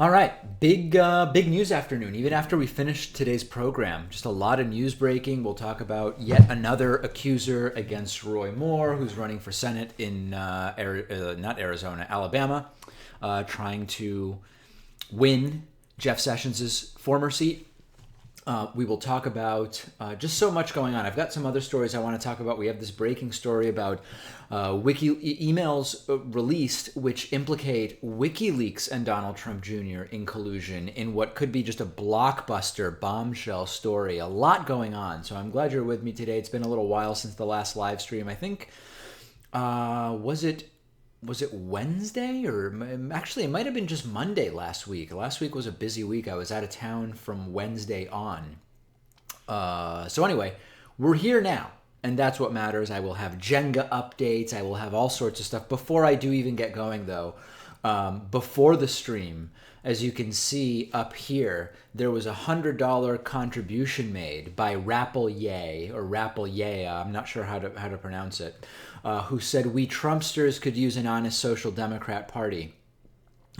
All right, big news afternoon. Even after we finished today's program, just a lot of news breaking. We'll talk about yet another accuser against Roy Moore, who's running for Senate in not Arizona, Alabama, trying to win Jeff Sessions' former seat. We will talk about just so much going on. I've got some other stories I want to talk about. We have this breaking story about emails released which implicate WikiLeaks and Donald Trump Jr. in collusion in what could be just a blockbuster bombshell story. A lot going on. So I'm glad you're with me today. It's been a little while since the last live stream. I think, was it Wednesday, or actually it might have been just Monday last week. Last week was a busy week. I was out of town from Wednesday on. So anyway, we're here now, and that's what matters. I will have Jenga updates. I will have all sorts of stuff. Before I do even get going, though, before the stream, as you can see up here, there was a $100 contribution made by Rappelye, or Rappelye, I'm not sure how to pronounce it, who said, "We Trumpsters could use an honest social democrat party.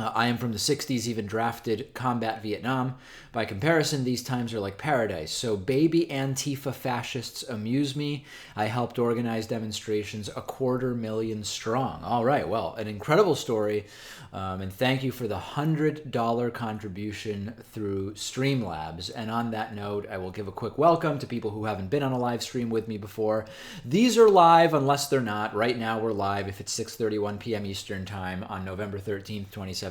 I am from the 60s, even drafted combat Vietnam. By comparison, these times are like paradise. So baby Antifa fascists amuse me. I helped organize demonstrations 250,000 strong." All right, well, an incredible story. And thank you for the $100 contribution through Streamlabs. And on that note, I will give a quick welcome to people who haven't been on a live stream with me before. These are live unless they're not. Right now we're live if it's 6:31 p.m. Eastern Time on November 13th, 2017.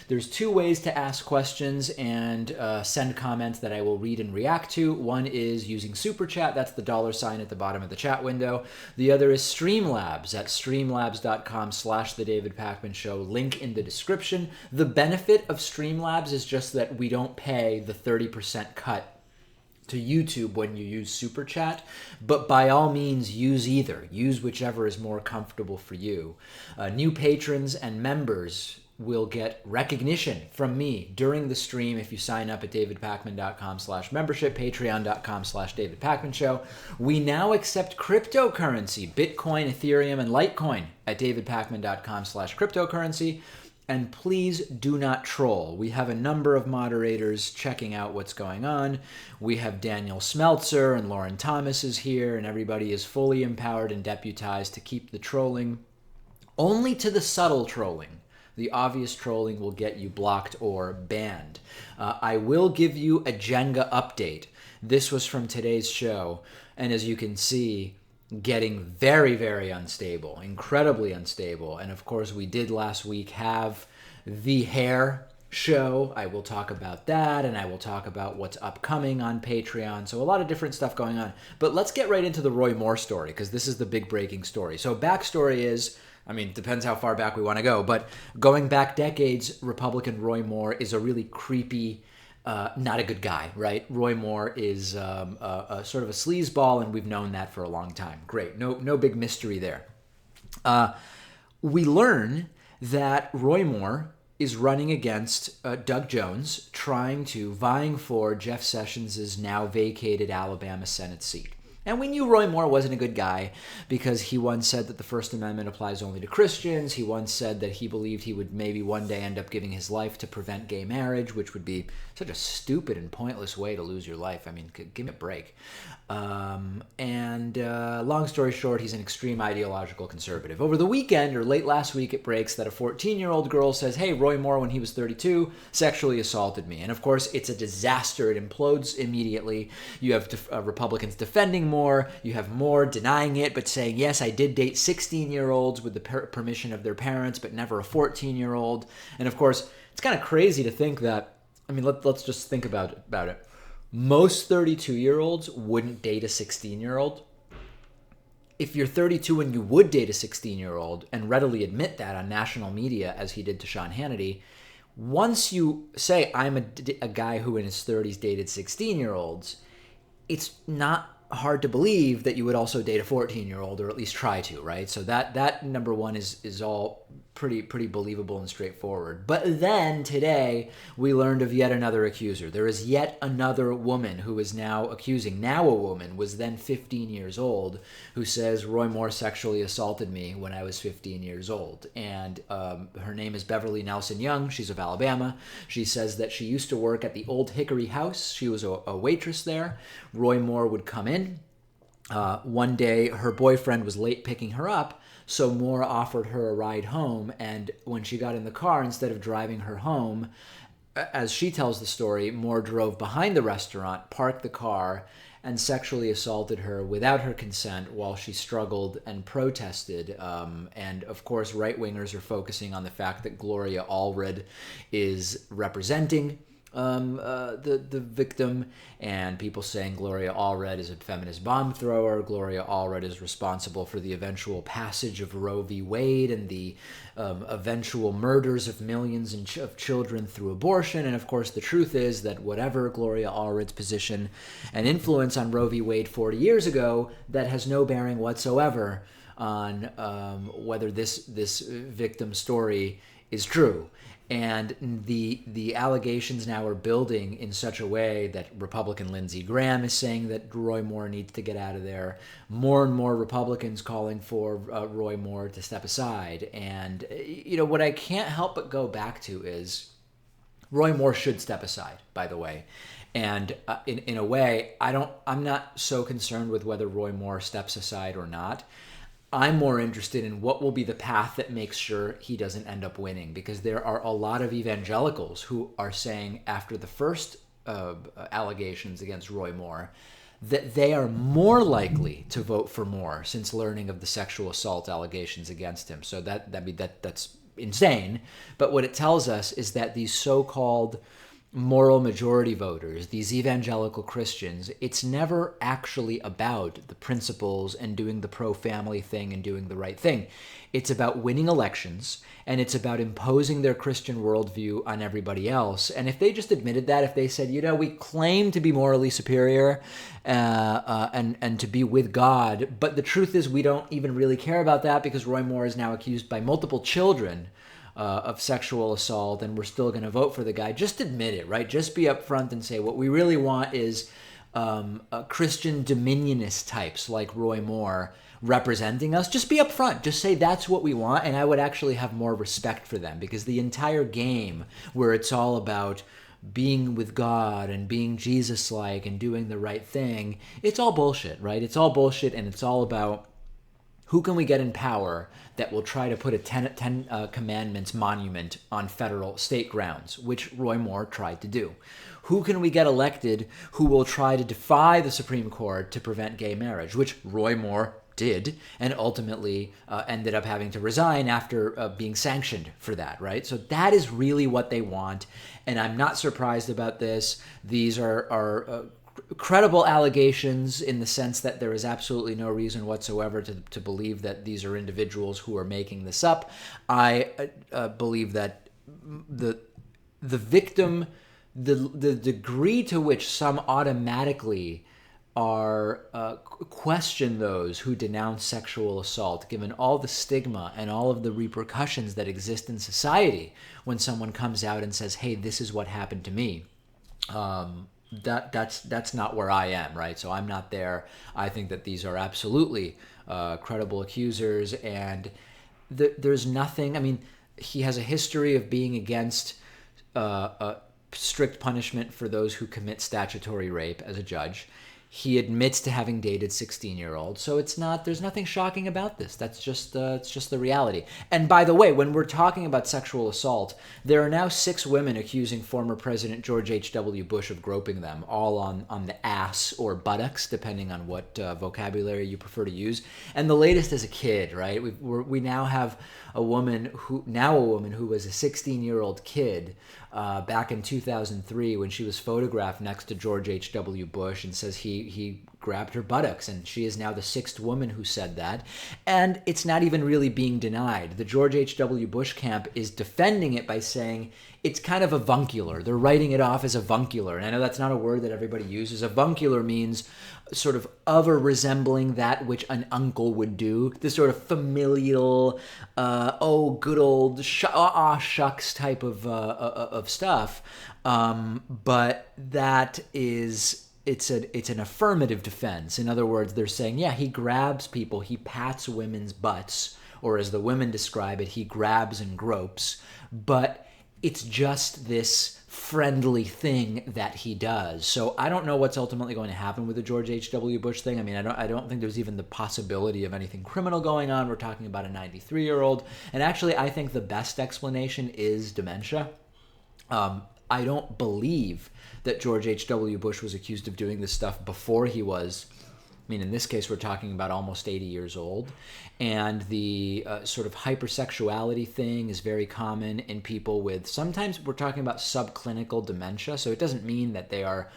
There's two ways to ask questions and send comments that I will read and react to. One is using Super Chat. That's the $ at the bottom of the chat window. The other is Streamlabs at streamlabs.com/The David Pakman Show. Link in the description. The benefit of Streamlabs is just that we don't pay the 30% cut to YouTube when you use Super Chat, but by all means use either. Use whichever is more comfortable for you. New patrons and members will get recognition from me during the stream if you sign up at davidpakman.com/membership, patreon.com/davidpakmanshow. We now accept cryptocurrency, Bitcoin, Ethereum, and Litecoin at davidpakman.com/cryptocurrency. And please do not troll. We have a number of moderators checking out what's going on. We have Daniel Smeltzer and Lauren Thomas is here, and everybody is fully empowered and deputized to keep the trolling only to the subtle trolling. The obvious trolling will get you blocked or banned. I will give you a Jenga update. This was from today's show, and as you can see, getting very, very unstable, incredibly unstable. And of course, we did last week have the hair show. I will talk about that, and I will talk about what's upcoming on Patreon. So a lot of different stuff going on. But let's get right into the Roy Moore story, because this is the big breaking story. So backstory is, I mean, depends how far back we want to go, but going back decades, Republican Roy Moore is a really creepy, not a good guy, right? Roy Moore is a sort of a sleazeball, and we've known that for a long time. Great. No big mystery there. We learn that Roy Moore is running against Doug Jones, vying for Jeff Sessions' now vacated Alabama Senate seat. And we knew Roy Moore wasn't a good guy because he once said that the First Amendment applies only to Christians. He once said that he believed he would maybe one day end up giving his life to prevent gay marriage, which would be such a stupid and pointless way to lose your life. I mean, give me a break. Long story short, he's an extreme ideological conservative. Over the weekend, or late last week, it breaks that a 14-year-old girl says, "Hey, Roy Moore, when he was 32, sexually assaulted me." And of course, it's a disaster. It implodes immediately. You have Republicans defending Moore. You have Moore denying it, but saying, yes, I did date 16-year-olds with the permission of their parents, but never a 14-year-old. And of course, it's kind of crazy to think that, I mean, let's just think about it. Most 32-year-olds wouldn't date a 16-year-old. If you're 32 and you would date a 16-year-old and readily admit that on national media, as he did to Sean Hannity, once you say, I'm a guy who in his 30s dated 16-year-olds, it's not hard to believe that you would also date a 14-year-old, or at least try to, right? So that number one is all pretty believable and straightforward. But then today we learned of yet another accuser. There is yet another woman who is now accusing. Now a woman was then 15 years old who says Roy Moore sexually assaulted me when I was 15 years old. And her name is Beverly Nelson Young. She's of Alabama. She says that she used to work at the Old Hickory House. She was a waitress there. Roy Moore would come in. One day her boyfriend was late picking her up, so Moore offered her a ride home, and when she got in the car, instead of driving her home, as she tells the story, Moore drove behind the restaurant, parked the car, and sexually assaulted her without her consent while she struggled and protested. And of course, right-wingers are focusing on the fact that Gloria Allred is representing the victim, and people saying Gloria Allred is a feminist bomb thrower. Gloria Allred is responsible for the eventual passage of Roe v. Wade and the eventual murders of millions of children through abortion. And of course, the truth is that whatever Gloria Allred's position and influence on Roe v. Wade 40 years ago, that has no bearing whatsoever on whether this victim story is true. And the allegations now are building in such a way that Republican Lindsey Graham is saying that Roy Moore needs to get out of there. More and more Republicans calling for Roy Moore to step aside. And, what I can't help but go back to is Roy Moore should step aside, by the way. And in a way, I'm not so concerned with whether Roy Moore steps aside or not. I'm more interested in what will be the path that makes sure he doesn't end up winning, because there are a lot of evangelicals who are saying after the first allegations against Roy Moore that they are more likely to vote for Moore since learning of the sexual assault allegations against him. So that's insane. But what it tells us is that these so-called moral majority voters, these evangelical Christians, it's never actually about the principles and doing the pro-family thing and doing the right thing. It's about winning elections, and it's about imposing their Christian worldview on everybody else. And if they just admitted that, if they said, we claim to be morally superior and to be with God, but the truth is we don't even really care about that because Roy Moore is now accused by multiple children of sexual assault, and we're still going to vote for the guy. Just admit it, right? Just be upfront and say what we really want is Christian dominionist types like Roy Moore representing us. Just be upfront. Just say that's what we want, and I would actually have more respect for them, because the entire game where it's all about being with God and being Jesus-like and doing the right thing, it's all bullshit, right? It's all bullshit, and it's all about who can we get in power that will try to put a Ten Commandments monument on state grounds, which Roy Moore tried to do? Who can we get elected who will try to defy the Supreme Court to prevent gay marriage, which Roy Moore did, and ultimately ended up having to resign after being sanctioned for that, right? So that is really what they want, and I'm not surprised about this. These are credible allegations in the sense that there is absolutely no reason whatsoever to believe that these are individuals who are making this up. I believe that the victim, the degree to which some automatically are question those who denounce sexual assault, given all the stigma and all of the repercussions that exist in society when someone comes out and says, hey, this is what happened to me. That's not where I am, right? So I'm not there. I think that these are absolutely credible accusers, and there's nothing. I mean, he has a history of being against strict punishment for those who commit statutory rape as a judge. He admits to having dated 16-year-olds, so there's nothing shocking about this. That's just it's just the reality. And by the way, when we're talking about sexual assault, there are now 6 women accusing former President George H.W. Bush of groping them, all on the ass or buttocks, depending on what vocabulary you prefer to use. And the latest is a kid, right? We now have a woman who was a 16-year-old kid back in 2003 when she was photographed next to George H.W. Bush, and says he grabbed her buttocks, and she is now the 6th woman who said that. And it's not even really being denied. The George H.W. Bush camp is defending it by saying it's kind of avuncular. They're writing it off as avuncular. And I know that's not a word that everybody uses. Avuncular means sort of a resembling that which an uncle would do, this sort of familial, oh, good old shucks type of stuff. But that is, it's an affirmative defense. In other words, they're saying, yeah, he grabs people, he pats women's butts, or as the women describe it, he grabs and gropes, but it's just this friendly thing that he does. So I don't know what's ultimately going to happen with the George H.W. Bush thing. I mean, I don't think there's even the possibility of anything criminal going on. We're talking about a 93-year-old. And actually, I think the best explanation is dementia. I don't believe that George H.W. Bush was accused of doing this stuff before he was, I mean, in this case, we're talking about almost 80 years old. And the sort of hypersexuality thing is very common in people with, sometimes we're talking about subclinical dementia. So it doesn't mean that they are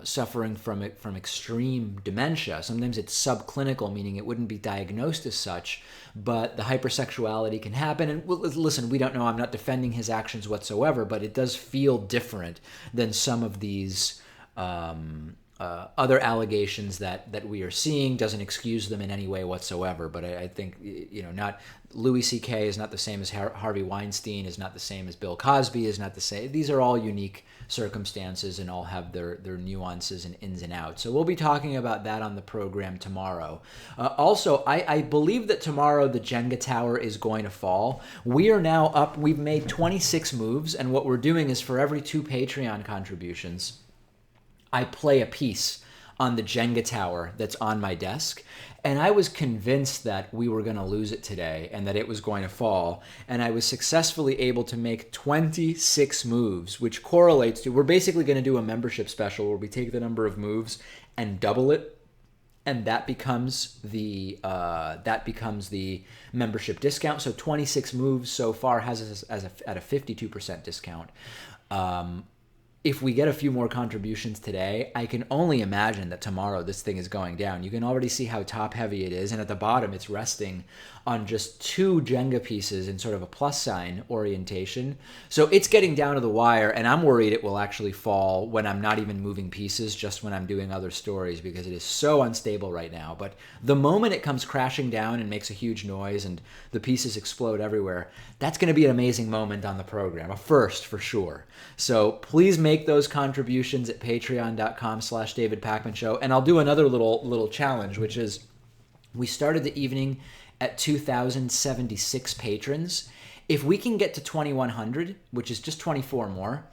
suffering from extreme dementia. Sometimes it's subclinical, meaning it wouldn't be diagnosed as such, but the hypersexuality can happen. And listen, we don't know. I'm not defending his actions whatsoever, but it does feel different than some of these other allegations that we are seeing. Doesn't excuse them in any way whatsoever. But I think, not Louis C.K. is not the same as Harvey Weinstein, is not the same as Bill Cosby, is not the same. These are all unique circumstances and all have their nuances and ins and outs. So we'll be talking about that on the program tomorrow. Also, I believe that tomorrow the Jenga tower is going to fall. We are now up. We've made 26 moves, and what we're doing is for every 2 Patreon contributions, I play a piece on the Jenga tower that's on my desk. And I was convinced that we were going to lose it today and that it was going to fall. And I was successfully able to make 26 moves, which correlates to, we're basically going to do a membership special where we take the number of moves and double it. And that becomes the membership discount. So 26 moves so far has us at a 52% discount. If we get a few more contributions today, I can only imagine that tomorrow this thing is going down. You can already see how top heavy it is. And at the bottom, it's resting on just 2 Jenga pieces in sort of a plus sign orientation. So it's getting down to the wire, and I'm worried it will actually fall when I'm not even moving pieces, just when I'm doing other stories, because it is so unstable right now. But the moment it comes crashing down and makes a huge noise and the pieces explode everywhere, that's going to be an amazing moment on the program, a first for sure. So please make those contributions at patreon.com/David Pakman Show. And I'll do another little challenge, which is we started the evening at 2,076 patrons. If we can get to 2,100, which is just 24 more,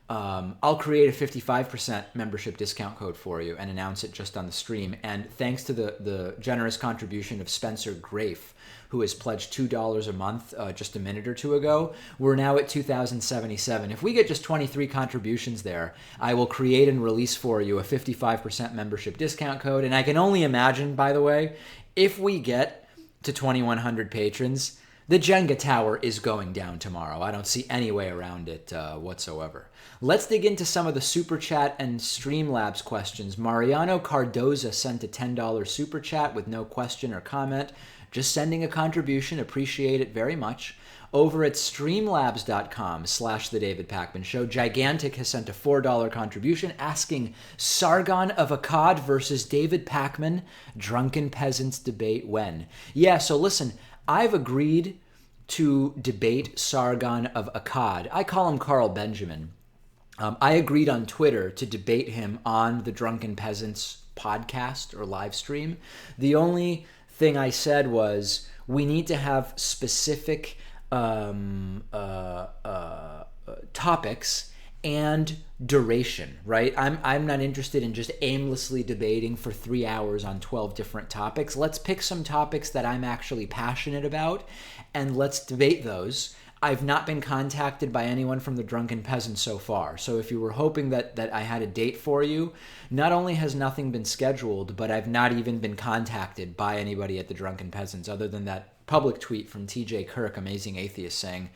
I'll create a 55% membership discount code for you and announce it just on the stream. And thanks to the generous contribution of Spencer Grafe, who has pledged $2 a month just a minute or two ago, we're now at 2,077. If we get just 23 contributions there, I will create and release for you a 55% membership discount code. And I can only imagine, by the way, if we get to 2,100 patrons, the Jenga tower is going down tomorrow. I don't see any way around it whatsoever. Let's dig into some of the Super Chat and Streamlabs questions. Mariano Cardoza sent a $10 Super Chat with no question or comment. Just sending a contribution. Appreciate it very much. Over at streamlabs.com/The David Pakman Show, Gigantic has sent a $4 contribution asking, Sargon of Akkad versus David Pakman, Drunken Peasants debate when? Yeah, so listen, I've agreed to debate Sargon of Akkad. I call him Carl Benjamin. I agreed on Twitter to debate him on the Drunken Peasants podcast or live stream. The only thing I said was we need to have specific topics and duration, right? I'm not interested in just aimlessly debating for 3 hours on 12 different topics. Let's pick some topics that I'm actually passionate about and let's debate those. I've not been contacted by anyone from the Drunken Peasants so far. So if you were hoping that I had a date for you, not only has nothing been scheduled, but I've not even been contacted by anybody at the Drunken Peasants other than that public tweet from TJ Kirk, Amazing Atheist, saying,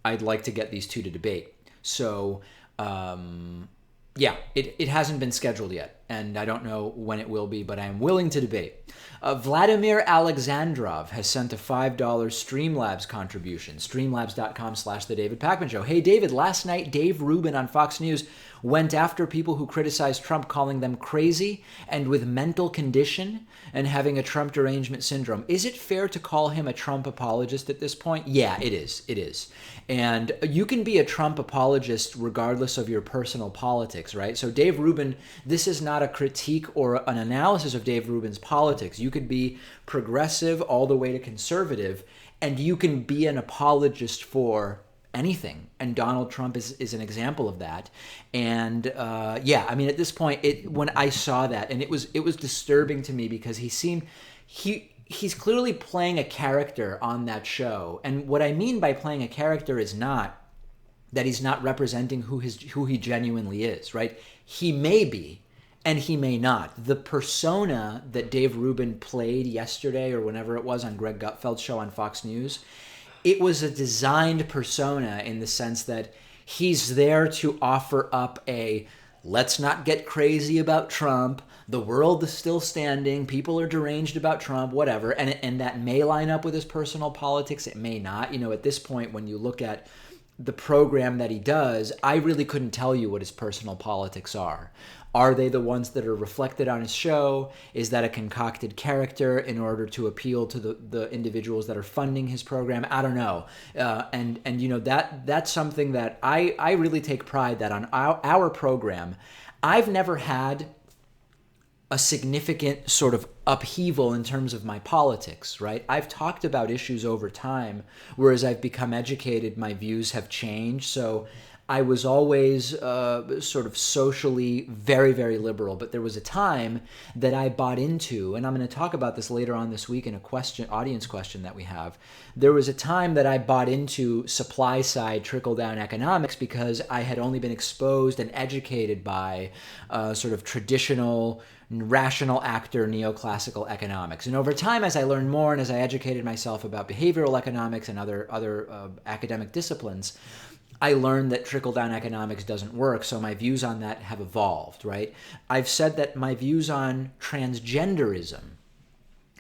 I'd like to get these two to debate. So, it hasn't been scheduled yet. and I don't know when it will be, but I am willing to debate. Vladimir Alexandrov has sent a $5 Streamlabs contribution. Streamlabs.com/The David Pakman Show. Hey, David, last night Dave Rubin on Fox News went after people who criticized Trump, calling them crazy and with mental condition and having a Trump derangement syndrome. Is it fair to call him a Trump apologist at this point? Yeah, it is. It is. And you can be a Trump apologist regardless of your personal politics, right? So Dave Rubin, this is not a critique or an analysis of Dave Rubin's politics. You could be progressive all the way to conservative, and you can be an apologist for anything. And Donald Trump is an example of that. And yeah, I mean, at this point, when I saw that, and it was disturbing to me because he's clearly playing a character on that show. And what I mean by playing a character is not that he's not representing who he genuinely is, right? He may be, and he may not. The persona that Dave Rubin played yesterday or whenever it was on Greg Gutfeld's show on Fox News, it was a designed persona in the sense that he's there to offer up a let's not get crazy about Trump. The world is still standing. People are deranged about Trump, whatever. And that may line up with his personal politics. It may not. You know, at this point, when you look at the program that he does, I really couldn't tell you what his personal politics are. Are they the ones that are reflected on his show? Is that a concocted character in order to appeal to the individuals that are funding his program? I don't know. And you know, that's something that I really take pride that on our program, I've never had a significant sort of upheaval in terms of my politics, right? I've talked about issues over time, whereas I've become educated, my views have changed. So I was always sort of socially very, very liberal, but there was a time that I bought into, and I'm going to talk about this later on this week in a audience question that we have. There was a time that I bought into supply side trickle-down economics because I had only been exposed and educated by sort of traditional rational actor neoclassical economics. And over time, as I learned more and as I educated myself about behavioral economics and other academic disciplines, I learned that trickle-down economics doesn't work, so my views on that have evolved, right? I've said that my views on transgenderism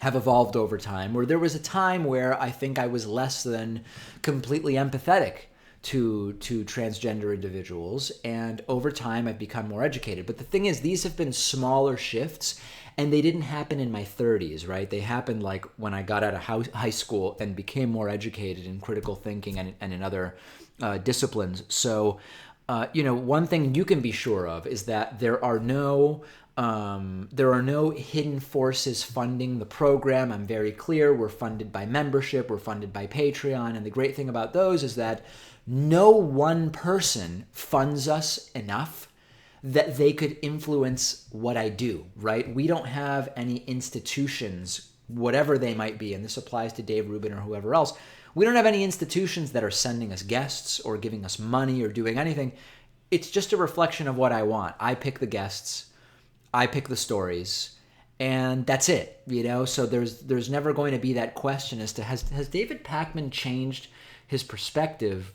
have evolved over time, where there was a time where I think I was less than completely empathetic to transgender individuals, and over time I've become more educated. But the thing is, these have been smaller shifts, and they didn't happen in my 30s, right? They happened like when I got out of high school and became more educated in critical thinking and in other disciplines. So, you know, one thing you can be sure of is that there are no hidden forces funding the program. I'm very clear. We're funded by membership. We're funded by Patreon. And the great thing about those is that no one person funds us enough that they could influence what I do, right? We don't have any institutions, whatever they might be, and this applies to Dave Rubin or whoever else. We don't have any institutions that are sending us guests or giving us money or doing anything. It's just a reflection of what I want. I pick the guests, I pick the stories, and that's it, you know? So there's never going to be that question as to has David Pakman changed his perspective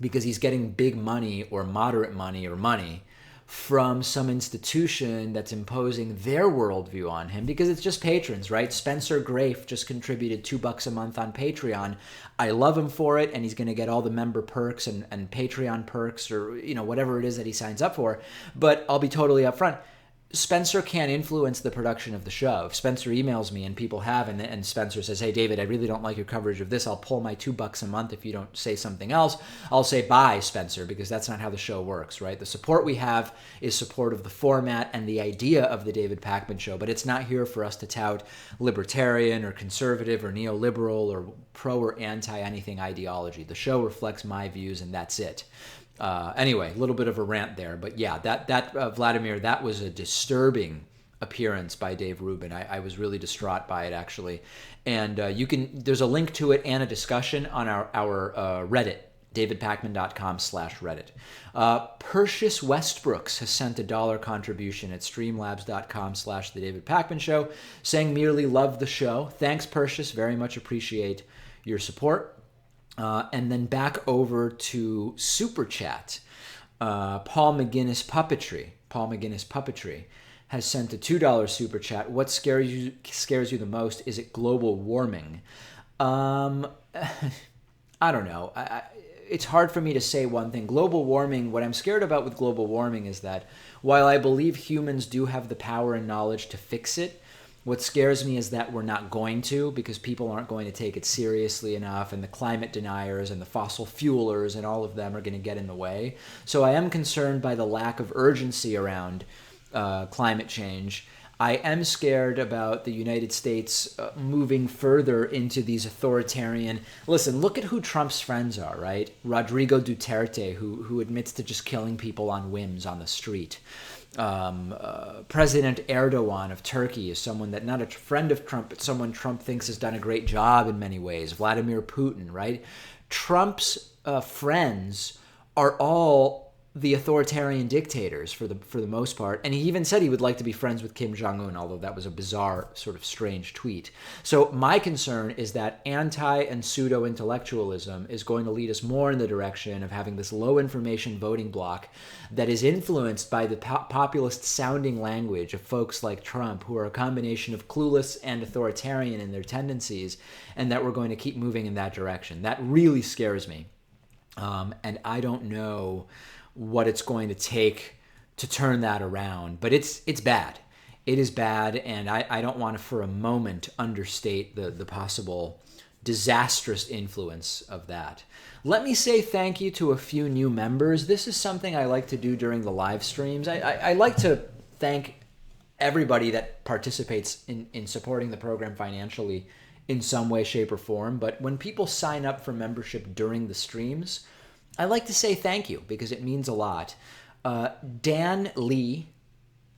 because he's getting big money or moderate money or money from some institution that's imposing their worldview on him, because it's just patrons, right? Spencer Grafe just contributed $2 a month on Patreon. I love him for it, and he's going to get all the member perks and Patreon perks, or, you know, whatever it is that he signs up for. But I'll be totally upfront. Spencer can't influence the production of the show. If Spencer emails me, and people have, and Spencer says, hey, David, I really don't like your coverage of this. I'll pull my $2 a month if you don't say something else. I'll say, bye, Spencer, because that's not how the show works, right? The support we have is support of the format and the idea of the David Pakman Show, but it's not here for us to tout libertarian or conservative or neoliberal or pro or anti anything ideology. The show reflects my views, and that's it. Anyway, a little bit of a rant there, but yeah, that Vladimir, that was a disturbing appearance by Dave Rubin. I was really distraught by it, actually. And there's a link to it and a discussion on our Reddit, davidpakman.com/Reddit. Perseus Westbrooks has sent $1 contribution at streamlabs.com/The David Pakman Show, saying merely love the show. Thanks, Perseus. Very much appreciate your support. And then back over to Super Chat. Paul McGinnis Puppetry has sent a $2 super chat. What scares you the most? Is it global warming? I don't know. It's hard for me to say one thing. Global warming, what I'm scared about with global warming is that while I believe humans do have the power and knowledge to fix it, what scares me is that we're not going to, because people aren't going to take it seriously enough, and the climate deniers and the fossil fuelers and all of them are going to get in the way. So I am concerned by the lack of urgency around climate change. I am scared about the United States moving further into these authoritarian... Listen, look at who Trump's friends are, right? Rodrigo Duterte, who admits to just killing people on whims on the street. President Erdogan of Turkey is someone that, not a friend of Trump, but someone Trump thinks has done a great job in many ways. Vladimir Putin, right? Trump's friends are all the authoritarian dictators for the most part. And he even said he would like to be friends with Kim Jong-un, although that was a bizarre, sort of strange tweet. So my concern is that anti and pseudo-intellectualism is going to lead us more in the direction of having this low information voting bloc that is influenced by the populist sounding language of folks like Trump, who are a combination of clueless and authoritarian in their tendencies, and that we're going to keep moving in that direction. That really scares me. And I don't know what it's going to take to turn that around. But it's bad. It is bad, and I don't want to for a moment understate the possible disastrous influence of that. Let me say thank you to a few new members. This is something I like to do during the live streams. I like to thank everybody that participates in supporting the program financially in some way, shape, or form. But when people sign up for membership during the streams, I like to say thank you because it means a lot. Dan Lee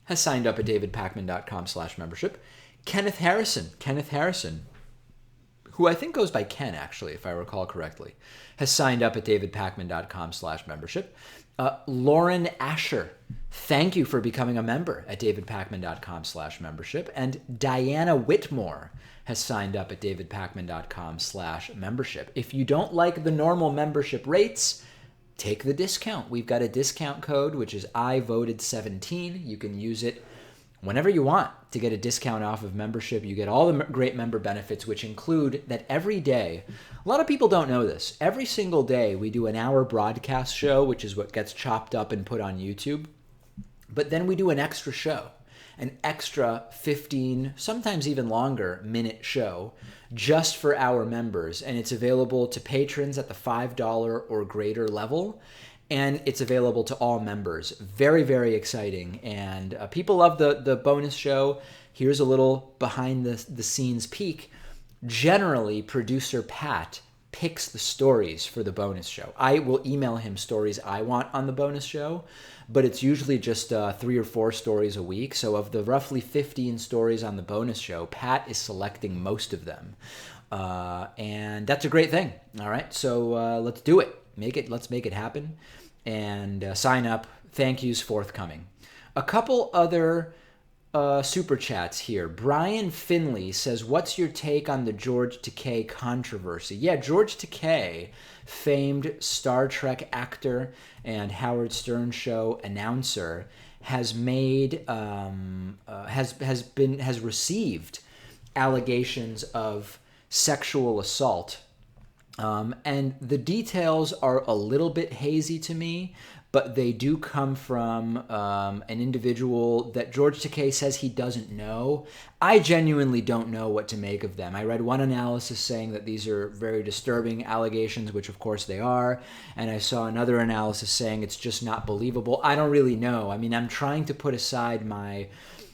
has signed up at davidpakman.com/membership. Kenneth Harrison, who I think goes by Ken, actually, if I recall correctly, has signed up at davidpakman.com/membership. Lauren Asher, thank you for becoming a member at davidpakman.com/membership. And Diana Whitmore has signed up at davidpakman.com/membership. If you don't like the normal membership rates, take the discount. We've got a discount code, which is IVoted17. You can use it whenever you want to get a discount off of membership. You get all the great member benefits, which include that every day, a lot of people don't know this, every single day we do an hour broadcast show, which is what gets chopped up and put on YouTube. But then we do an extra show, an extra 15, sometimes even longer minute show just for our members. And it's available to patrons at the $5 or greater level. And it's available to all members. Very, very exciting. And people love the bonus show. Here's a little behind the scenes peek. Generally, producer Pat picks the stories for the bonus show. I will email him stories I want on the bonus show, but it's usually just 3 or 4 stories a week. So of the roughly 15 stories on the bonus show, Pat is selecting most of them. And that's a great thing. All right, so let's do it. Let's make it happen. And sign up. Thank yous forthcoming. A couple other super chats here. Brian Finley says, what's your take on the George Takei controversy? Yeah, George Takei, famed Star Trek actor and Howard Stern show announcer, has received allegations of sexual assault. And the details are a little bit hazy to me, but they do come from an individual that George Takei says he doesn't know. I genuinely don't know what to make of them. I read one analysis saying that these are very disturbing allegations, which of course they are, and I saw another analysis saying it's just not believable. I don't really know. I mean, I'm trying to put aside my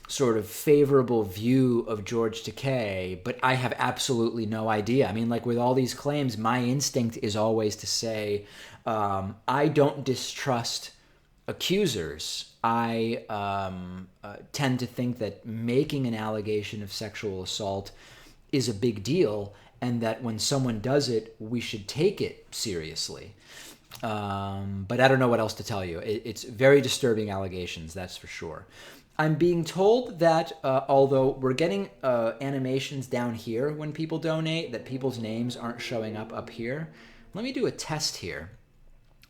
sort of favorable view of George Takei, but I have absolutely no idea. I mean, like with all these claims, my instinct is always to say, I don't distrust accusers. I tend to think that making an allegation of sexual assault is a big deal, and that when someone does it, we should take it seriously. But I don't know what else to tell you. It's very disturbing allegations, that's for sure. I'm being told that although we're getting animations down here when people donate, that people's names aren't showing up here. Let me do a test here.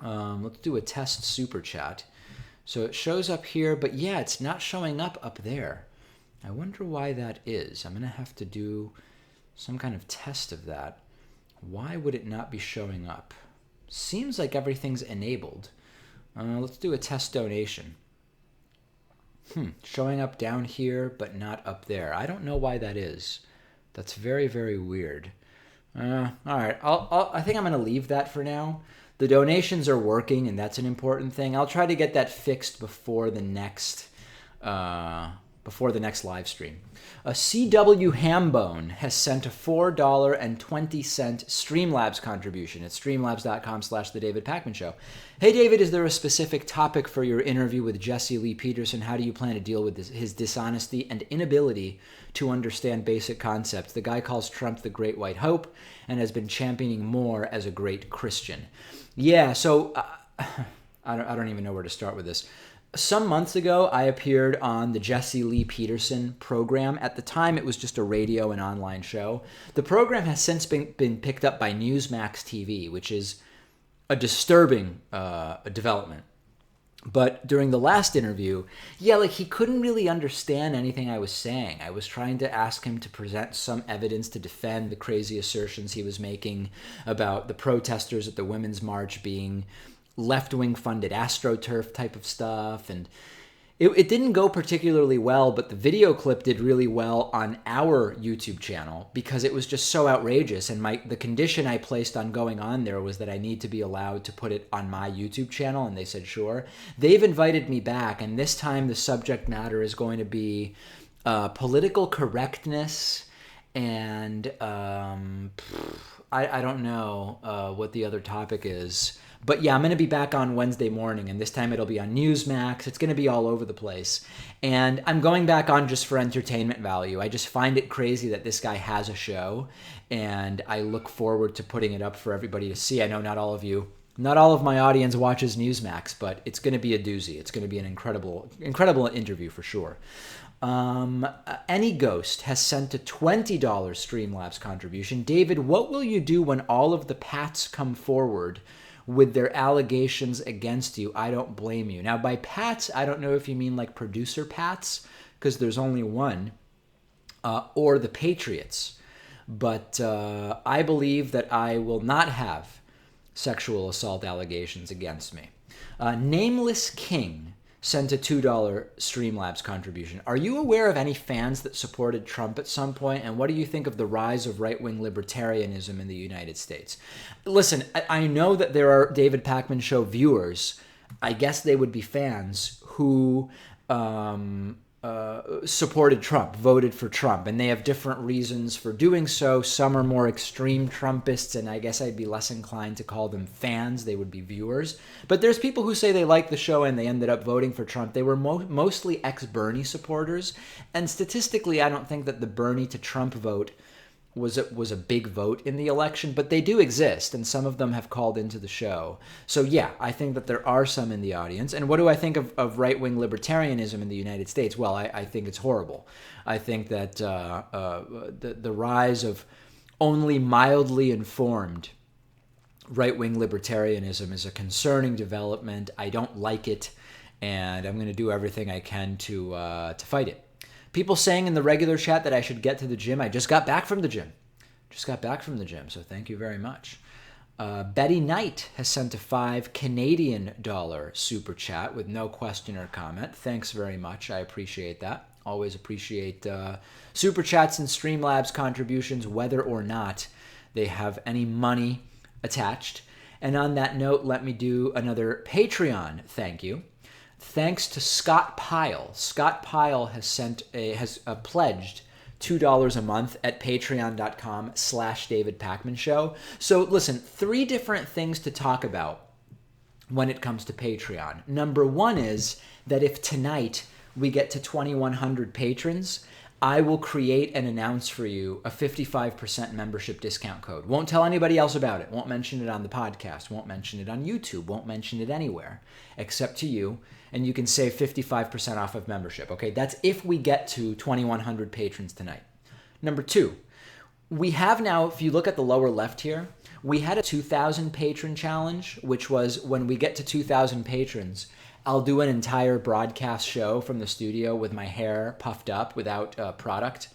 Let's do a test super chat. So it shows up here, but yeah, it's not showing up there. I wonder why that is. I'm going to have to do some kind of test of that. Why would it not be showing up? Seems like everything's enabled. Let's do a test donation. Showing up down here, but not up there. I don't know why that is. That's very, very weird. All right, I think I'm going to leave that for now. The donations are working, and that's an important thing. I'll try to get that fixed before the next live stream. A CW Hambone has sent a $4.20 Streamlabs contribution at streamlabs.com/The David Pakman Show. Hey, David, is there a specific topic for your interview with Jesse Lee Peterson? How do you plan to deal with his dishonesty and inability to understand basic concepts? The guy calls Trump the Great White Hope and has been championing more as a great Christian. Yeah, so I don't even know where to start with this. Some months ago, I appeared on the Jesse Lee Peterson program. At the time, it was just a radio and online show. The program has since been picked up by Newsmax TV, which is a disturbing development. But during the last interview, he couldn't really understand anything I was saying. I was trying to ask him to present some evidence to defend the crazy assertions he was making about the protesters at the Women's March being left-wing funded AstroTurf type of stuff, and it didn't go particularly well, but the video clip did really well on our YouTube channel because it was just so outrageous, and the condition I placed on going on there was that I need to be allowed to put it on my YouTube channel, and they said sure. They've invited me back, and this time the subject matter is going to be political correctness, and I don't know what the other topic is. But yeah, I'm going to be back on Wednesday morning, and this time it'll be on Newsmax. It's going to be all over the place. And I'm going back on just for entertainment value. I just find it crazy that this guy has a show, and I look forward to putting it up for everybody to see. I know not all of my audience watches Newsmax, but it's going to be a doozy. It's going to be an incredible interview for sure. Any Ghost has sent a $20 Streamlabs contribution. David, what will you do when all of the Pats come forward with their allegations against you? I don't blame you. Now, by Pats, I don't know if you mean like producer Pats, because there's only one, or the Patriots. But I believe that I will not have sexual assault allegations against me. Nameless King sent a $2 Streamlabs contribution. Are you aware of any fans that supported Trump at some point, and what do you think of the rise of right-wing libertarianism in the United States? Listen, I know that there are David Pakman Show viewers, I guess they would be fans, who supported Trump, voted for Trump, and they have different reasons for doing so. Some are more extreme Trumpists, and I guess I'd be less inclined to call them fans. They would be viewers. But there's people who say they like the show and they ended up voting for Trump. They were mostly ex-Bernie supporters, and statistically, I don't think that the Bernie to Trump vote was a big vote in the election, but they do exist, and some of them have called into the show. So yeah, I think that there are some in the audience. And what do I think of right-wing libertarianism in the United States? Well, I think it's horrible. I think that the rise of only mildly informed right-wing libertarianism is a concerning development. I don't like it, and I'm going to do everything I can to fight it. People saying in the regular chat that I should get to the gym. I just got back from the gym. So thank you very much. Betty Knight has sent a $5 Canadian super chat with no question or comment. Thanks very much. I appreciate that. Always appreciate super chats and Streamlabs contributions, whether or not they have any money attached. And on that note, let me do another Patreon thank you. Thanks to Scott Pyle. Scott Pyle has pledged $2 a month at patreon.com/David Pakman Show. So listen, 3 different things to talk about when it comes to Patreon. Number 1 is that if tonight we get to 2,100 patrons, I will create and announce for you a 55% membership discount code. Won't tell anybody else about it. Won't mention it on the podcast. Won't mention it on YouTube. Won't mention it anywhere except to you. And you can save 55% off of membership. Okay, that's if we get to 2,100 patrons tonight. Number 2, we have now, if you look at the lower left here, we had a 2,000 patron challenge, which was when we get to 2,000 patrons, I'll do an entire broadcast show from the studio with my hair puffed up without product.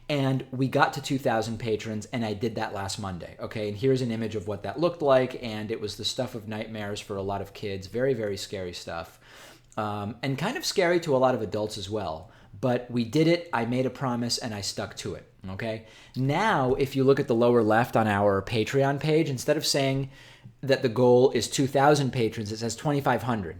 And we got to 2,000 patrons, and I did that last Monday. Okay, and here's an image of what that looked like, and it was the stuff of nightmares for a lot of kids. Very, very scary stuff. And kind of scary to a lot of adults as well. But we did it, I made a promise, and I stuck to it. Okay? Now, if you look at the lower left on our Patreon page, instead of saying that the goal is 2,000 patrons, it says 2,500.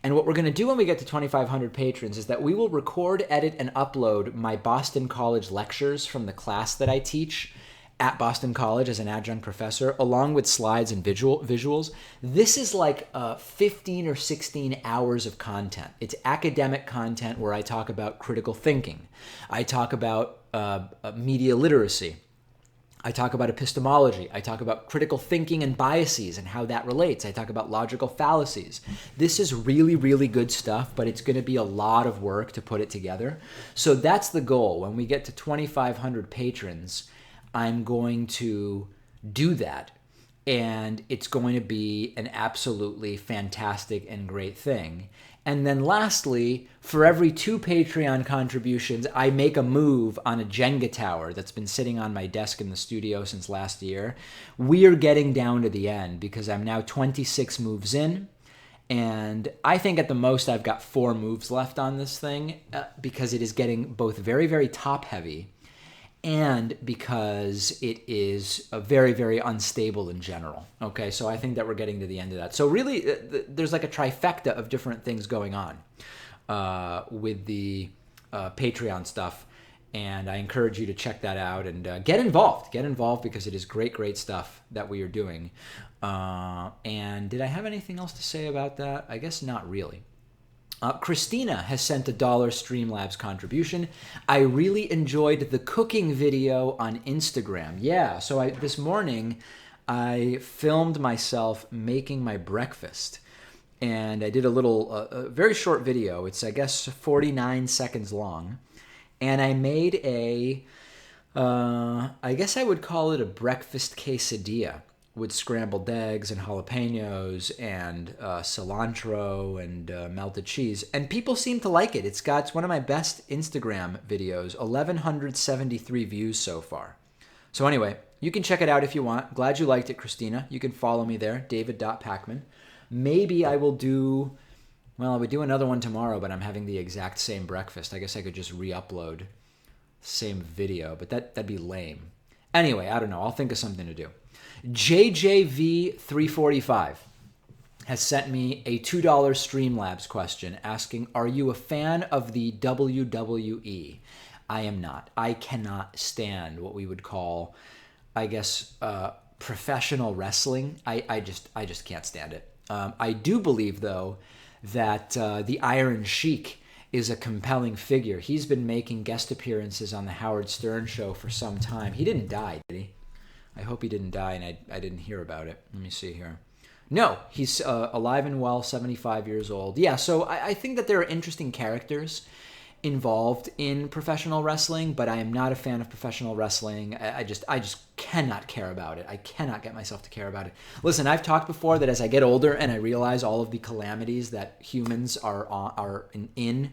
And what we're going to do when we get to 2,500 patrons is that we will record, edit, and upload my Boston College lectures from the class that I teach at Boston College as an adjunct professor, along with slides and visuals. This is like 15 or 16 hours of content. It's academic content where I talk about critical thinking. I talk about media literacy. I talk about epistemology. I talk about critical thinking and biases and how that relates. I talk about logical fallacies. This is really, really good stuff, but it's going to be a lot of work to put it together. So that's the goal. When we get to 2,500 patrons, I'm going to do that. And it's going to be an absolutely fantastic and great thing. And then lastly, for every 2 Patreon contributions, I make a move on a Jenga tower that's been sitting on my desk in the studio since last year. We are getting down to the end because I'm now 26 moves in. And I think at the most I've got 4 moves left on this thing because it is getting both very, very top heavy and because it is very, very unstable in general. Okay, so I think that we're getting to the end of that. So really, there's like a trifecta of different things going on with the Patreon stuff, and I encourage you to check that out and get involved. Get involved because it is great, great stuff that we are doing. And did I have anything else to say about that? I guess not really. Christina has sent a $1 Streamlabs contribution. I really enjoyed the cooking video on Instagram. Yeah, so this morning I filmed myself making my breakfast. And I did a little, very short video. It's, I guess, 49 seconds long. And I made I guess I would call it a breakfast quesadilla, with scrambled eggs and jalapenos and cilantro and melted cheese. And people seem to like it. It's one of my best Instagram videos, 1,173 views so far. So anyway, you can check it out if you want. Glad you liked it, Christina. You can follow me there, david.pacman. Maybe I will do, well, I would do another one tomorrow, but I'm having the exact same breakfast. I guess I could just re-upload the same video, but that'd be lame. Anyway, I don't know. I'll think of something to do. JJV345 has sent me a $2 Streamlabs question asking, are you a fan of the WWE? I am not. I cannot stand what we would call, I guess, professional wrestling. I just can't stand it. I do believe, though, that the Iron Sheik is a compelling figure. He's been making guest appearances on the Howard Stern show for some time. He didn't die, did he? I hope he didn't die, and I didn't hear about it. Let me see here. No, he's alive and well, 75 years old. Yeah, so I think that there are interesting characters involved in professional wrestling, but I am not a fan of professional wrestling. I just cannot care about it. I cannot get myself to care about it. Listen, I've talked before that as I get older and I realize all of the calamities that humans are in,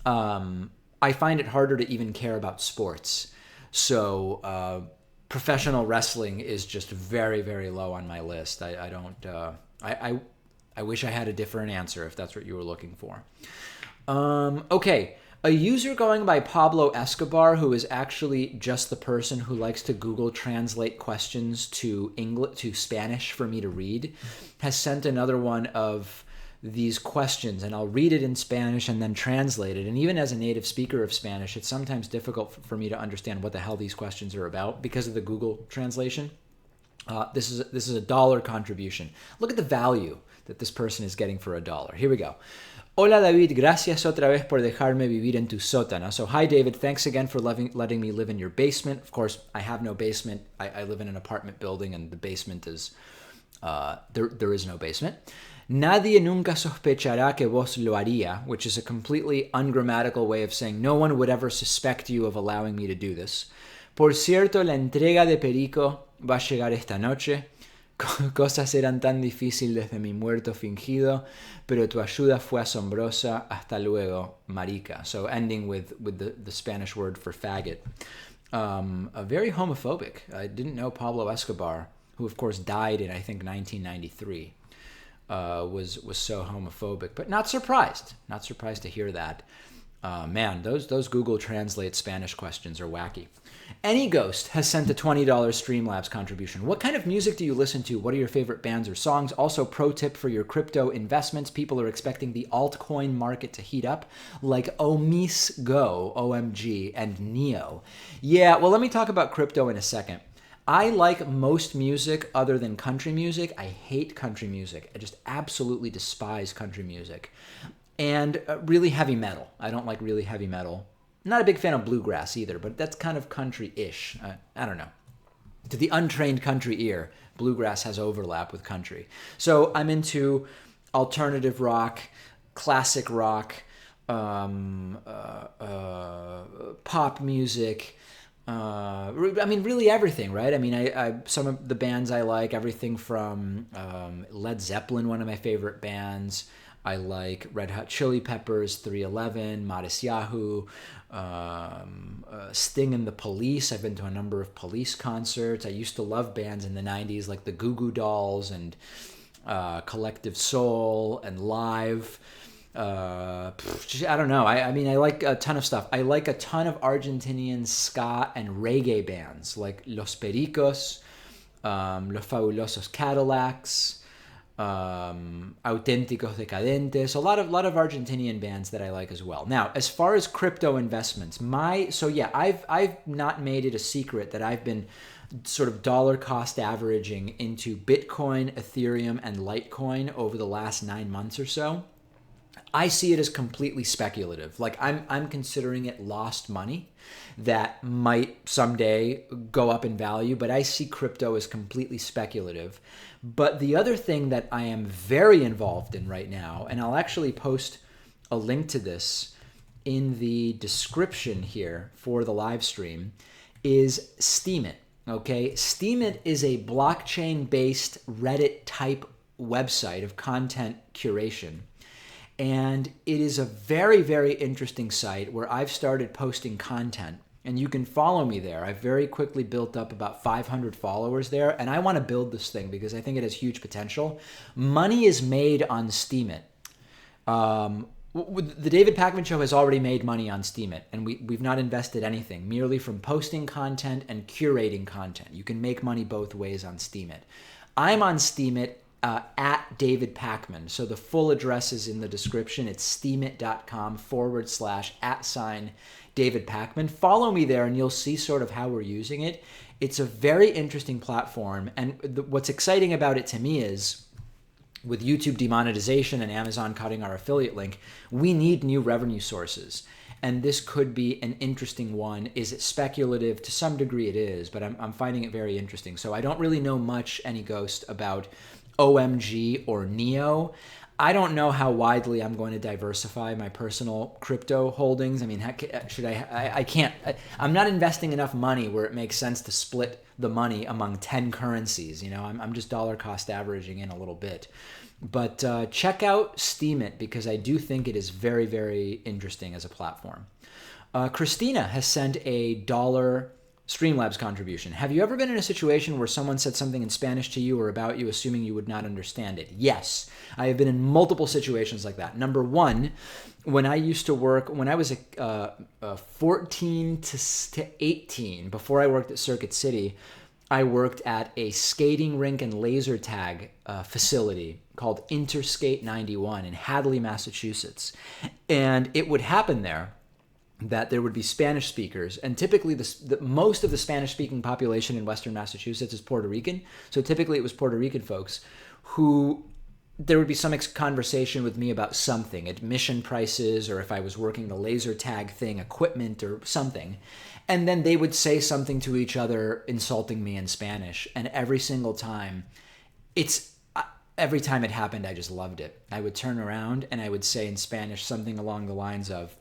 I find it harder to even care about sports. So professional wrestling is just very, very low on my list. I don't. I wish I had a different answer if that's what you were looking for. Okay. A user going by Pablo Escobar, who is actually just the person who likes to Google translate questions to Spanish for me to read, has sent another one of these questions, and I'll read it in Spanish and then translate it. And even as a native speaker of Spanish, it's sometimes difficult for me to understand what the hell these questions are about because of the Google translation. This is a $1 contribution. Look at the value that this person is getting for $1. Here we go. Hola David, gracias otra vez por dejarme vivir en tu sótano. So hi David, thanks again for letting me live in your basement. Of course, I have no basement. I live in an apartment building and the basement is, there is no basement. Nadie nunca sospechará que vos lo haría, which is a completely ungrammatical way of saying no one would ever suspect you of allowing me to do this. Por cierto, la entrega de Perico va a llegar esta noche. Cosas eran tan difíciles desde mi muerto fingido, pero tu ayuda fue asombrosa. Hasta luego, marica. So ending with the Spanish word for faggot. A very homophobic. I didn't know Pablo Escobar, who of course died in I think 1993, was so homophobic. But not surprised. Not surprised to hear that. Man, those Google Translate Spanish questions are wacky. Any Ghost has sent a $20 Streamlabs contribution. What kind of music do you listen to? What are your favorite bands or songs? Also, pro tip for your crypto investments. People are expecting the altcoin market to heat up, like Omis Go, OMG, and Neo. Yeah, well, let me talk about crypto in a second. I like most music other than country music. I hate country music. I just absolutely despise country music. And really heavy metal. I don't like really heavy metal. Not a big fan of bluegrass either, but that's kind of country-ish. I don't know. To the untrained country ear, bluegrass has overlap with country. So I'm into alternative rock, classic rock, pop music. I mean, really everything, right? I mean, I some of the bands I like, everything from Led Zeppelin, one of my favorite bands. I like Red Hot Chili Peppers, 311, Modest Yahoo, Sting and the Police. I've been to a number of Police concerts. I used to love bands in the 90s like the Goo Goo Dolls and Collective Soul and Live. I don't know. I mean, I like a ton of stuff. I like a ton of Argentinian ska and reggae bands like Los Pericos, Los Fabulosos Cadillacs, Auténticos Decadentes, a lot of Argentinian bands that I like as well. Now, as far as crypto investments, I've not made it a secret that I've been sort of dollar cost averaging into Bitcoin, Ethereum, and Litecoin over the last 9 months or so. I see it as completely speculative. Like I'm considering it lost money that might someday go up in value, but I see crypto as completely speculative. But the other thing that I am very involved in right now, and I'll actually post a link to this in the description here for the live stream, is Steemit. Okay, Steemit is a blockchain-based Reddit-type website of content curation. And it is a very, very interesting site where I've started posting content. And you can follow me there. I've very quickly built up about 500 followers there. And I want to build this thing because I think it has huge potential. Money is made on Steemit. The David Pakman Show has already made money on Steemit. And we've not invested anything, merely from posting content and curating content. You can make money both ways on Steemit. I'm on Steemit at David Pakman. So the full address is in the description. It's steemit.com/@ David Pakman. Follow me there and you'll see sort of how we're using it. It's a very interesting platform. And what's exciting about it to me is with YouTube demonetization and Amazon cutting our affiliate link, we need new revenue sources. And this could be an interesting one. Is it speculative? To some degree it is, but I'm finding it very interesting. So I don't really know much, Any Ghost, about OMG or Neo. I don't know how widely I'm going to diversify my personal crypto holdings. I mean, should I can't. I'm not investing enough money where it makes sense to split the money among 10 currencies. You know, I'm just dollar cost averaging in a little bit. But check out Steemit because I do think it is very, very interesting as a platform. Christina has sent a $1 Streamlabs contribution. Have you ever been in a situation where someone said something in Spanish to you or about you, assuming you would not understand it? Yes, I have been in multiple situations like that. Number one, when I used to work, when I was 14 to 18, before I worked at Circuit City, I worked at a skating rink and laser tag facility called Interskate 91 in Hadley, Massachusetts. And it would happen there that there would be Spanish speakers, and typically most of the Spanish-speaking population in Western Massachusetts is Puerto Rican. So typically it was Puerto Rican folks who there would be some conversation with me about something, admission prices, or if I was working the laser tag thing, equipment or something. And then they would say something to each other, insulting me in Spanish. And every single time, every time it happened, I just loved it. I would turn around and I would say in Spanish something along the lines of,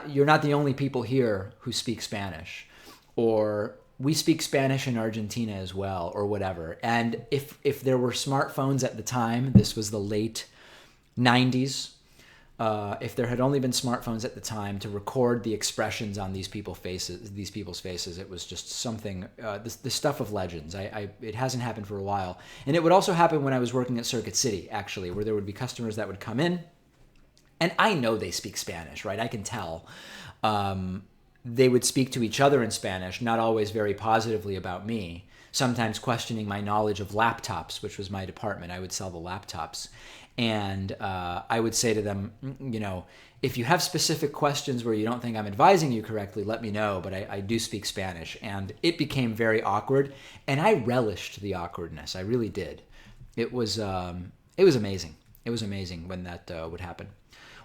you're not the only people here who speak Spanish, or we speak Spanish in Argentina as well, or whatever. And if there were smartphones at the time, this was the late 90s. If there had only been smartphones at the time to record the expressions on these people's faces, it was just something. The stuff of legends. It hasn't happened for a while, and it would also happen when I was working at Circuit City, actually, where there would be customers that would come in, and I know they speak Spanish, right? I can tell. They would speak to each other in Spanish, not always very positively about me, sometimes questioning my knowledge of laptops, which was my department. I would sell the laptops. And I would say to them, if you have specific questions where you don't think I'm advising you correctly, let me know, but I do speak Spanish. And it became very awkward, and I relished the awkwardness. I really did. It was amazing. It was amazing when that would happen.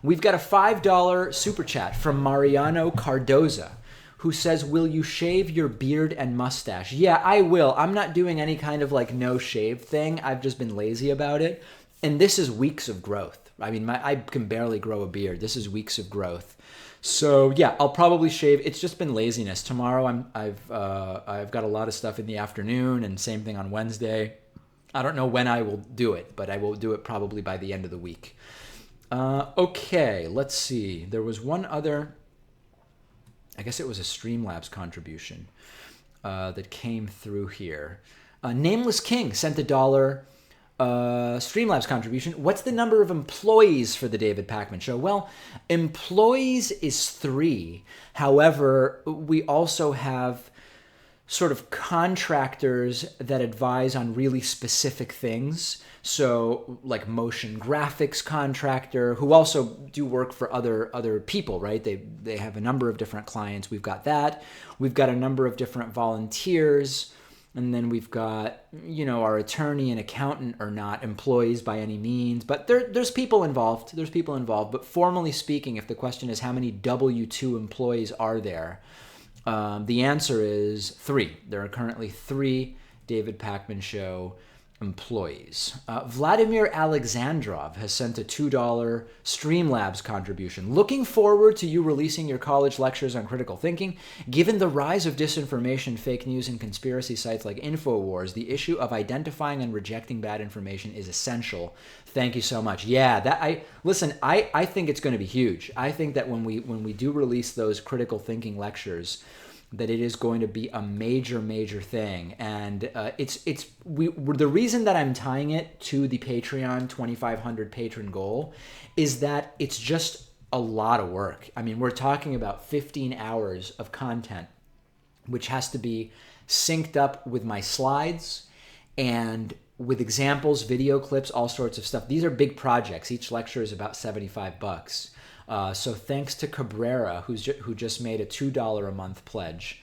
We've got a $5 super chat from Mariano Cardoza, who says, will you shave your beard and mustache? Yeah, I will. I'm not doing any kind of no shave thing. I've just been lazy about it. And this is weeks of growth. I mean, I can barely grow a beard. This is weeks of growth. So yeah, I'll probably shave. It's just been laziness. Tomorrow I've got a lot of stuff in the afternoon, and same thing on Wednesday. I don't know when I will do it, but I will do it probably by the end of the week. Okay, let's see. There was one other, I guess it was a Streamlabs contribution that came through here. Nameless King sent $1 Streamlabs contribution. What's the number of employees for the David Pakman Show? Well, employees is 3. However, we also have sort of contractors that advise on really specific things. So like motion graphics contractor who also do work for other people, right? They have a number of different clients. We've got that. We've got a number of different volunteers. And then we've got, our attorney and accountant are not employees by any means, but there's people involved. There's people involved. But formally speaking, if the question is how many W-2 employees are there, the answer is 3. There are currently 3 David Pakman Show employees. Vladimir Alexandrov has sent a $2 Streamlabs contribution. Looking forward to you releasing your college lectures on critical thinking. Given the rise of disinformation, fake news, and conspiracy sites like InfoWars, the issue of identifying and rejecting bad information is essential. Thank you so much. Yeah, I think it's going to be huge. I think that when we do release those critical thinking lectures, that it is going to be a major thing. And the reason that I'm tying it to the Patreon 2,500 patron goal is that it's just a lot of work. I mean, we're talking about 15 hours of content, which has to be synced up with my slides and with examples, video clips, all sorts of stuff. These are big projects. Each lecture is about $75. So thanks to Cabrera, who just made a $2 a month pledge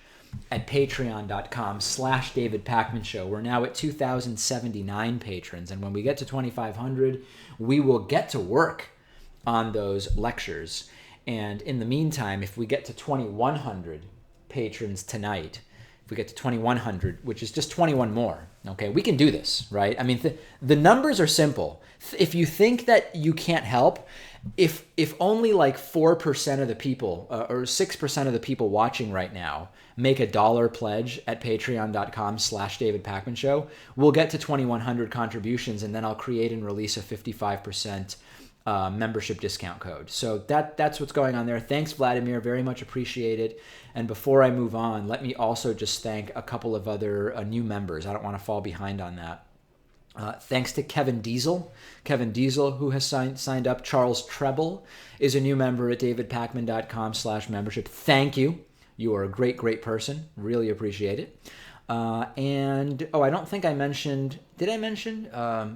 at patreon.com/David Pakman Show. We're now at 2,079 patrons. And when we get to 2,500, we will get to work on those lectures. And in the meantime, if we get to 2,100 patrons tonight, if we get to 2,100, which is just 21 more, okay, we can do this, right? I mean, the numbers are simple. If you think that you can't help, if only like 4% of the people or 6% of the people watching right now make a $1 pledge at patreon.com/David Pakman Show, we'll get to 2,100 contributions, and then I'll create and release a 55% membership discount code. So that's what's going on there. Thanks, Vladimir. Very much appreciate it. And before I move on, let me also just thank a couple of other new members. I don't want to fall behind on that. Thanks to Kevin Diesel. Kevin Diesel, who has signed up. Charles Treble is a new member at davidpakman.com/membership. Thank you. You are a great person. Really appreciate it. I don't think I mentioned, did I mention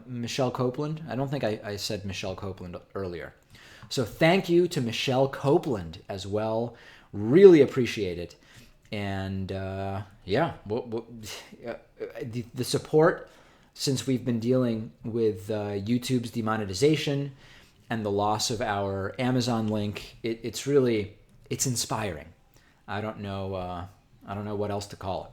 Michelle Copeland? I don't think I said Michelle Copeland earlier. So thank you to Michelle Copeland as well. Really appreciate it. And the support since we've been dealing with YouTube's demonetization and the loss of our Amazon link, it's inspiring. I don't know I don't know what else to call it.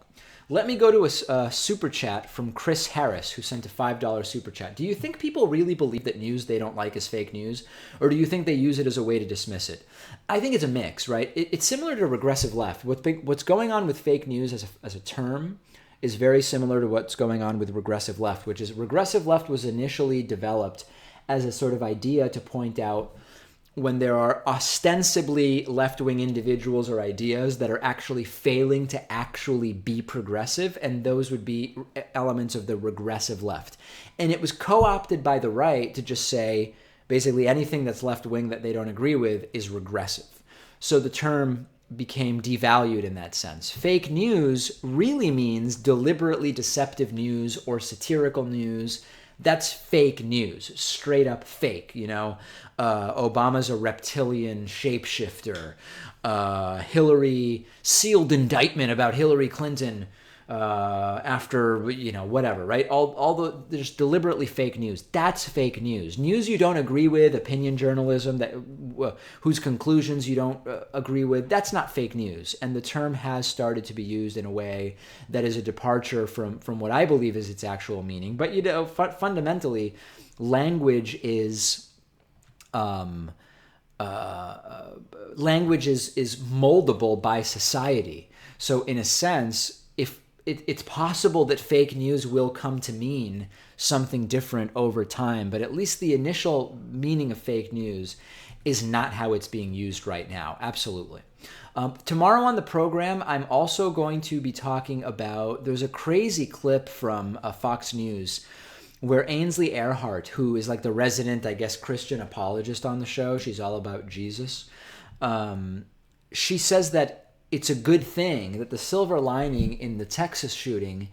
Let me go to a super chat from Chris Harris, who sent a $5 super chat. Do you think people really believe that news they don't like is fake news? Or do you think they use it as a way to dismiss it? I think it's a mix, right? It's similar to regressive left. What's going on with fake news as a term is very similar to what's going on with regressive left, which is regressive left was initially developed as a sort of idea to point out when there are ostensibly left-wing individuals or ideas that are actually failing to actually be progressive, and those would be elements of the regressive left. And it was co-opted by the right to just say, basically anything that's left-wing that they don't agree with is regressive. So the term became devalued in that sense. Fake news really means deliberately deceptive news or satirical news. That's fake news, straight up fake. Obama's a reptilian shapeshifter. Hillary sealed indictment about Hillary Clinton after whatever, right? There's deliberately fake news. That's fake news. News you don't agree with, opinion journalism whose conclusions you don't agree with. That's not fake news. And the term has started to be used in a way that is a departure from what I believe is its actual meaning. But fundamentally, language is moldable by society. So in a sense, if it's possible that fake news will come to mean something different over time, but at least the initial meaning of fake news is not how it's being used right now. Absolutely. Tomorrow on the program, I'm also going to be talking about, there's a crazy clip from Fox News where Ainsley Earhardt, who is like the resident, I guess, Christian apologist on the show, she's all about Jesus, she says that it's a good thing that the silver lining in the Texas shooting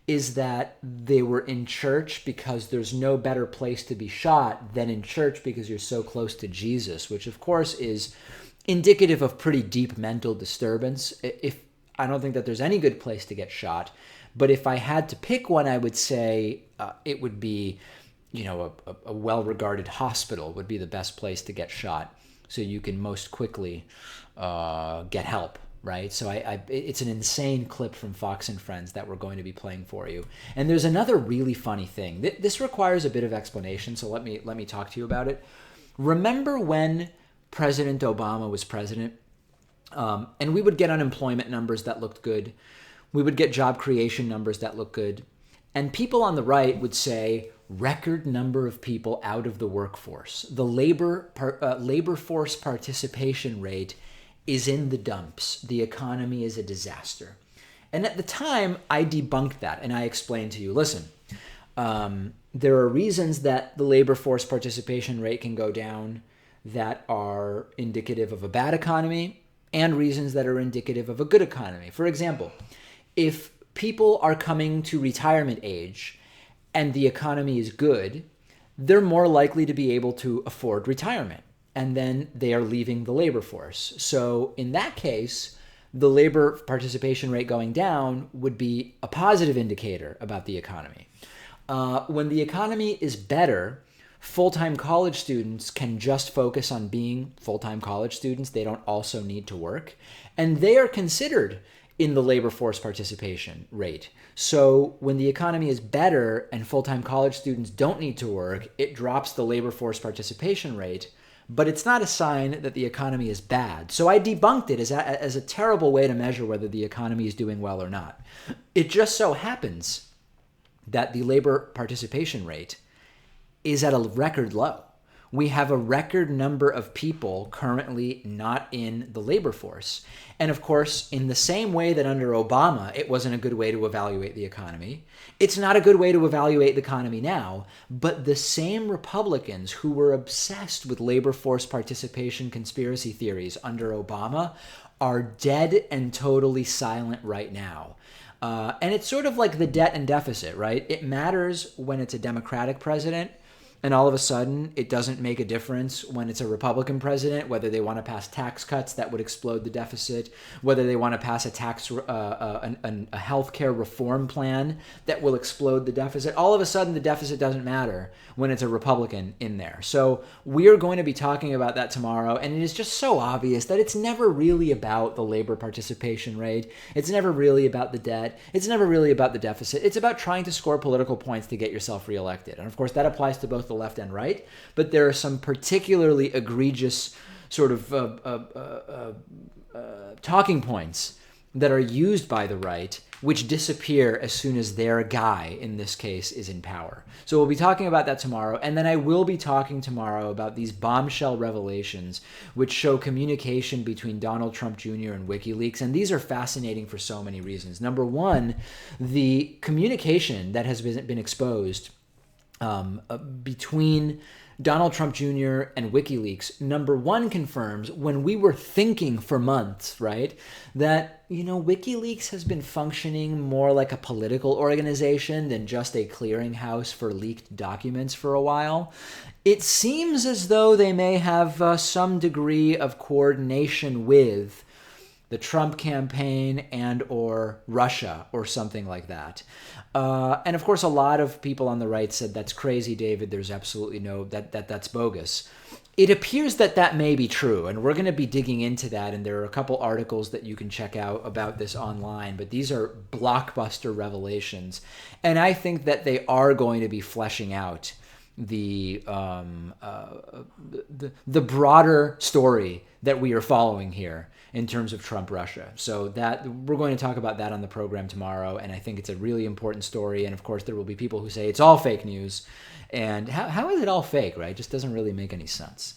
is that they were in church because there's no better place to be shot than in church because you're so close to Jesus, which of course is indicative of pretty deep mental disturbance. I don't think that there's any good place to get shot, but if I had to pick one, I would say it would be, a well-regarded hospital would be the best place to get shot so you can most quickly get help. Right, so it's an insane clip from Fox and Friends that we're going to be playing for you. And there's another really funny thing. This requires a bit of explanation, so let me talk to you about it. Remember when President Obama was president, and we would get unemployment numbers that looked good, we would get job creation numbers that looked good, and people on the right would say record number of people out of the workforce. The labor force participation rate is in the dumps. The economy is a disaster. And at the time, I debunked that, and I explained to you, listen, there are reasons that the labor force participation rate can go down that are indicative of a bad economy and reasons that are indicative of a good economy. For example, if people are coming to retirement age and the economy is good, they're more likely to be able to afford retirement. And then they are leaving the labor force. So in that case, the labor participation rate going down would be a positive indicator about the economy. When the economy is better, full-time college students can just focus on being full-time college students. They don't also need to work. And they are considered in the labor force participation rate. So when the economy is better and full-time college students don't need to work, it drops the labor force participation rate. But it's not a sign that the economy is bad. So I debunked it as a terrible way to measure whether the economy is doing well or not. It just so happens that the labor participation rate is at a record low. We have a record number of people currently not in the labor force. And of course, in the same way that under Obama, it wasn't a good way to evaluate the economy, it's not a good way to evaluate the economy now, but the same Republicans who were obsessed with labor force participation conspiracy theories under Obama are dead and totally silent right now. And it's sort of like the debt and deficit, right? It matters when it's a Democratic president. and all of a sudden it doesn't make a difference when it's a Republican president, whether they want to pass tax cuts that would explode the deficit, whether they want to pass a healthcare reform plan that will explode the deficit. All of a sudden the deficit doesn't matter when it's a Republican in there. So we're going to be talking about that tomorrow, and it is just so obvious that it's never really about the labor participation rate. It's never really about the debt. It's never really about the deficit. It's about trying to score political points to get yourself reelected. And of course, that applies to both the left and right, but there are some particularly egregious sort of talking points that are used by the right, which disappear as soon as their guy, in this case, is in power. So we'll be talking about that tomorrow. And then I will be talking tomorrow about these bombshell revelations, which show communication between Donald Trump Jr. and WikiLeaks. And these are fascinating for so many reasons. Number one, the communication that has been exposed between Donald Trump Jr. and WikiLeaks, number one, confirms when we were thinking for months, right, that, WikiLeaks has been functioning more like a political organization than just a clearinghouse for leaked documents for a while. It seems as though they may have some degree of coordination with the Trump campaign and or Russia or something like that. And of course, a lot of people on the right said, that's crazy, David. There's absolutely no, that's bogus. It appears that that may be true, and we're going to be digging into that, and there are a couple articles that you can check out about this online, but these are blockbuster revelations, and I think that they are going to be fleshing out the broader story that we are following here in terms of Trump Russia. So that we're going to talk about that on the program tomorrow, and I think it's a really important story. And of course, there will be people who say it's all fake news, and how is it all fake, right? It just doesn't really make any sense.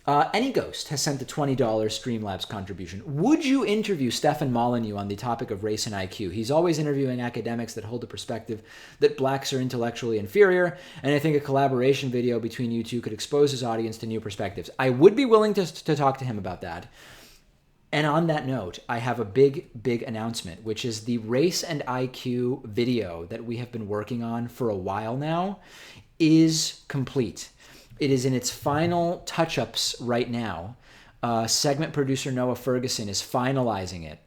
Any Ghost has sent a $20 Streamlabs contribution. Would you interview Stefan Molyneux on the topic of race and IQ? He's always interviewing academics that hold the perspective that blacks are intellectually inferior, and I think a collaboration video between you two could expose his audience to new perspectives. I would be willing to talk to him about that. And on that note, I have a big announcement, which is the Race and IQ video that we have been working on for a while now is complete. It is in its final touch-ups right now. Segment producer Noah Ferguson is finalizing it.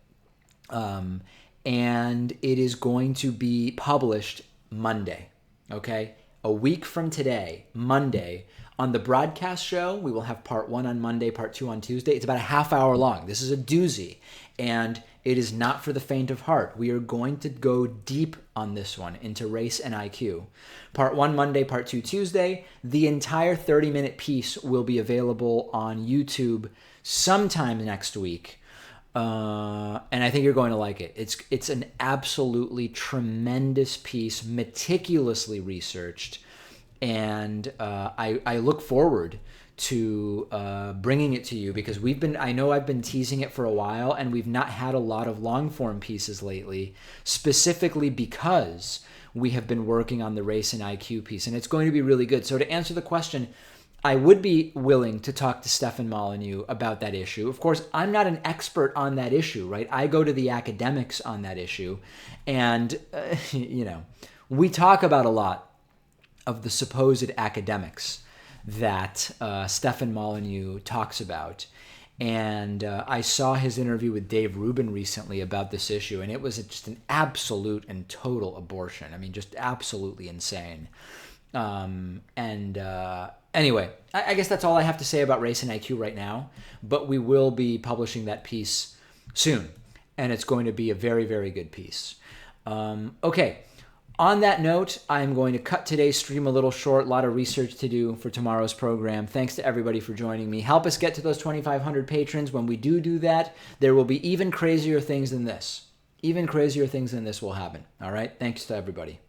And it is going to be published Monday, okay? A week from today, Monday, on the broadcast show, we will have part 1 on Monday, part 2 on Tuesday. It's about a half hour long. This is a doozy, and it is not for the faint of heart. We are going to go deep on this one into race and IQ. Part 1 Monday, part 2 Tuesday. The entire 30-minute piece will be available on YouTube sometime next week. And I think you're going to like it. It's an absolutely tremendous piece, meticulously researched. And I look forward to bringing it to you because I know I've been teasing it for a while, and we've not had a lot of long form pieces lately, specifically because we have been working on the race and IQ piece, and it's going to be really good. So to answer the question, I would be willing to talk to Stefan Molyneux about that issue. Of course, I'm not an expert on that issue, right? I go to the academics on that issue, and we talk about a lot of the supposed academics that Stefan Molyneux talks about. And I saw his interview with Dave Rubin recently about this issue, and it was just an absolute and total abortion. I mean, just absolutely insane. Anyway, I guess that's all I have to say about race and IQ right now, but we will be publishing that piece soon, and it's going to be a very, very good piece. Okay. On that note, I'm going to cut today's stream a little short. A lot of research to do for tomorrow's program. Thanks to everybody for joining me. Help us get to those 2,500 patrons. When we do that, there will be even crazier things than this. Even crazier things than this will happen. All right? Thanks to everybody.